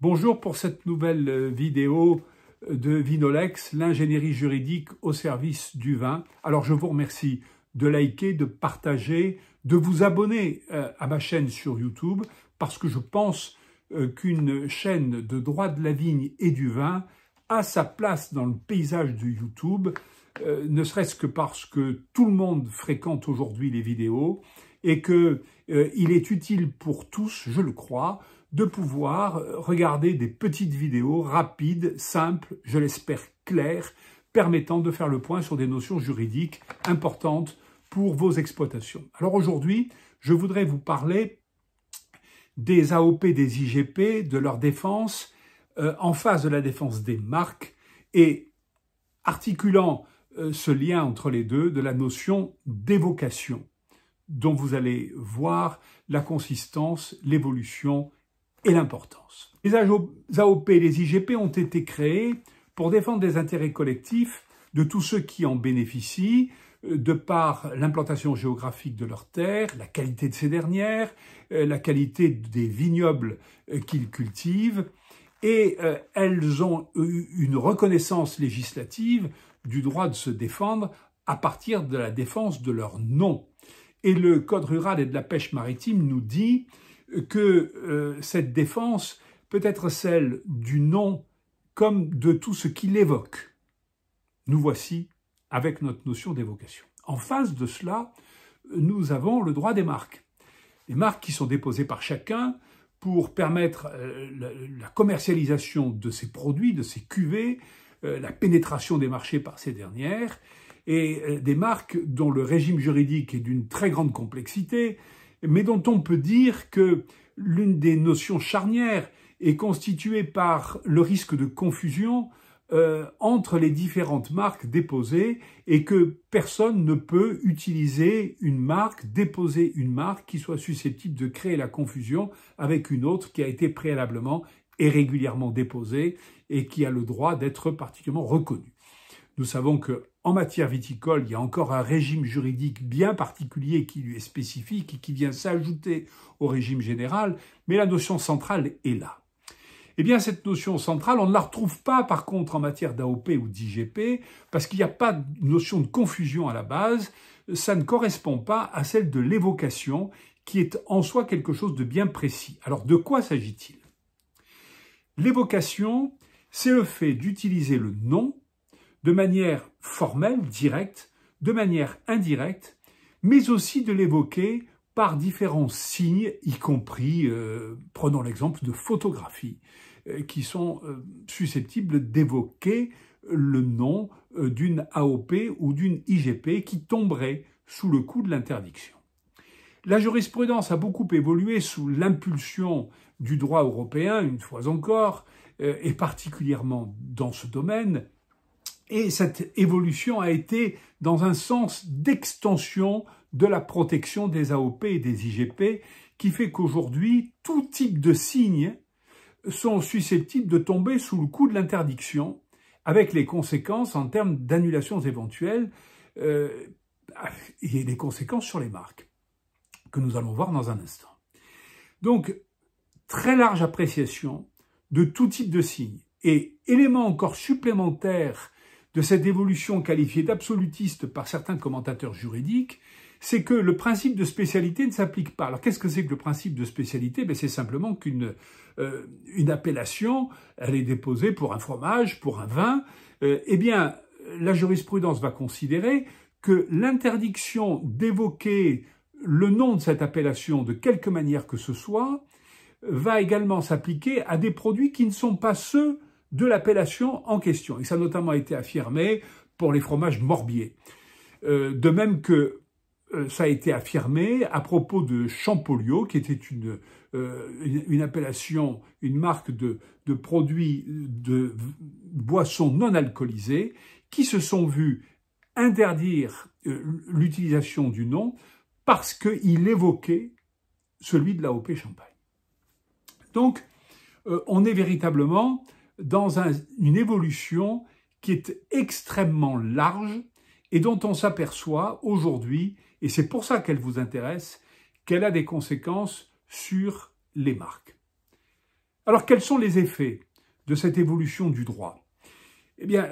Bonjour pour cette nouvelle vidéo de Vinolex, l'ingénierie juridique au service du vin. Alors je vous remercie de liker, de partager, de vous abonner à ma chaîne sur YouTube parce que je pense qu'une chaîne de droit de la vigne et du vin a sa place dans le paysage de YouTube, ne serait-ce que parce que tout le monde fréquente aujourd'hui les vidéos et qu'il est utile pour tous, je le crois, de pouvoir regarder des petites vidéos rapides, simples, je l'espère claires, permettant de faire le point sur des notions juridiques importantes pour vos exploitations. Alors aujourd'hui, je voudrais vous parler des AOP, des IGP, de leur défense en face de la défense des marques et articulant ce lien entre les deux de la notion d'évocation dont vous allez voir la consistance, l'évolution et l'importance. Les AOP et les IGP ont été créés pour défendre les intérêts collectifs de tous ceux qui en bénéficient, de par l'implantation géographique de leurs terres, la qualité de ces dernières, la qualité des vignobles qu'ils cultivent, et elles ont eu une reconnaissance législative du droit de se défendre à partir de la défense de leur nom. Et le Code rural et de la pêche maritime nous dit que cette défense peut être celle du nom comme de tout ce qui l'évoque. Nous voici avec notre notion d'évocation. En face de cela, nous avons le droit des marques. Les marques qui sont déposées par chacun pour permettre la commercialisation de ces produits, de ces cuvées, la pénétration des marchés par ces dernières, et des marques dont le régime juridique est d'une très grande complexité, mais dont on peut dire que l'une des notions charnières est constituée par le risque de confusion entre les différentes marques déposées et que personne ne peut utiliser une marque, déposer une marque qui soit susceptible de créer la confusion avec une autre qui a été préalablement et régulièrement déposée et qui a le droit d'être particulièrement reconnue. Nous savons qu'en matière viticole, il y a encore un régime juridique bien particulier qui lui est spécifique et qui vient s'ajouter au régime général, mais la notion centrale est là. Eh bien, cette notion centrale, on ne la retrouve pas, par contre, en matière d'AOP ou d'IGP, parce qu'il n'y a pas de notion de confusion à la base, ça ne correspond pas à celle de l'évocation, qui est en soi quelque chose de bien précis. Alors, de quoi s'agit-il? L'évocation, c'est le fait d'utiliser le nom de manière formelle, directe, de manière indirecte, mais aussi de l'évoquer par différents signes, y compris, prenons l'exemple de photographies, qui sont susceptibles d'évoquer le nom d'une AOP ou d'une IGP qui tomberait sous le coup de l'interdiction. La jurisprudence a beaucoup évolué sous l'impulsion du droit européen, une fois encore, et particulièrement dans ce domaine, et cette évolution a été dans un sens d'extension de la protection des AOP et des IGP, qui fait qu'aujourd'hui, tout type de signes sont susceptibles de tomber sous le coup de l'interdiction, avec les conséquences en termes d'annulations éventuelles et les conséquences sur les marques, que nous allons voir dans un instant. Donc, très large appréciation de tout type de signes. Et élément encore supplémentaire de cette évolution qualifiée d'absolutiste par certains commentateurs juridiques, c'est que le principe de spécialité ne s'applique pas. Alors qu'est-ce que c'est que le principe de spécialité? C'est simplement qu'une appellation, elle est déposée pour un fromage, pour un vin. Eh bien, la jurisprudence va considérer que l'interdiction d'évoquer le nom de cette appellation de quelque manière que ce soit va également s'appliquer à des produits qui ne sont pas ceux de l'appellation en question. Et ça a notamment été affirmé pour les fromages Morbier. De même que ça a été affirmé à propos de Champollion, qui était une appellation, une marque de produits de boissons non alcoolisées, qui se sont vus interdire l'utilisation du nom parce qu'il évoquait celui de l'AOP Champagne. Donc, on est véritablement dans une évolution qui est extrêmement large et dont on s'aperçoit aujourd'hui, et c'est pour ça qu'elle vous intéresse, qu'elle a des conséquences sur les marques. Alors, quels sont les effets de cette évolution du droit? Eh bien,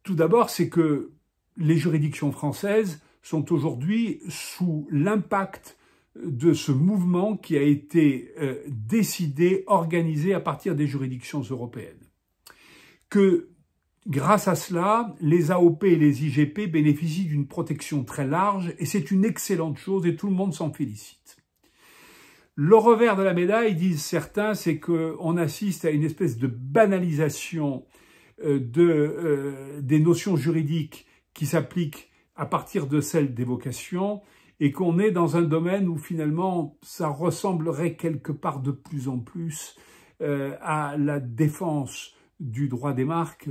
tout d'abord, c'est que les juridictions françaises sont aujourd'hui sous l'impact de ce mouvement qui a été décidé, organisé à partir des juridictions européennes. Que grâce à cela, les AOP et les IGP bénéficient d'une protection très large et c'est une excellente chose et tout le monde s'en félicite. Le revers de la médaille, disent certains, c'est qu'on assiste à une espèce de banalisation des notions juridiques qui s'appliquent à partir de celles d'évocation et qu'on est dans un domaine où finalement ça ressemblerait quelque part de plus en plus à la défense du droit des marques,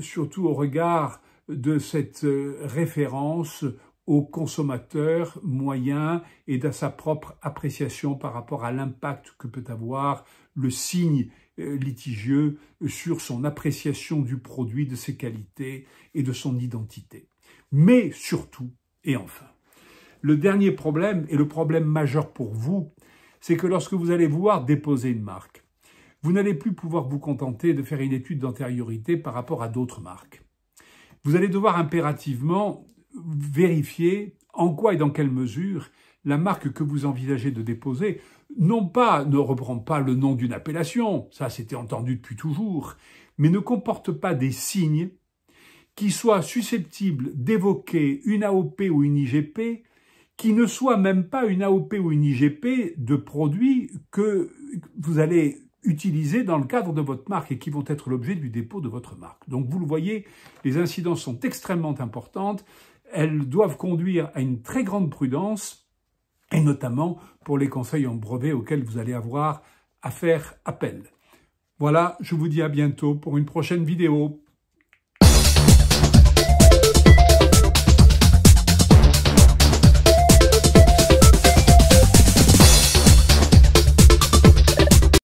surtout au regard de cette référence au consommateur moyen et de sa propre appréciation par rapport à l'impact que peut avoir le signe litigieux sur son appréciation du produit, de ses qualités et de son identité. Mais surtout, et enfin, le dernier problème, et le problème majeur pour vous, c'est que lorsque vous allez vouloir déposer une marque, vous n'allez plus pouvoir vous contenter de faire une étude d'antériorité par rapport à d'autres marques. Vous allez devoir impérativement vérifier en quoi et dans quelle mesure la marque que vous envisagez de déposer ne reprend pas le nom d'une appellation, ça c'était entendu depuis toujours, mais ne comporte pas des signes qui soient susceptibles d'évoquer une AOP ou une IGP, qui ne soit même pas une AOP ou une IGP de produits que vous allez utilisés dans le cadre de votre marque et qui vont être l'objet du dépôt de votre marque. Donc vous le voyez, les incidences sont extrêmement importantes, elles doivent conduire à une très grande prudence, et notamment pour les conseils en brevet auxquels vous allez avoir à faire appel. Voilà, je vous dis à bientôt pour une prochaine vidéo.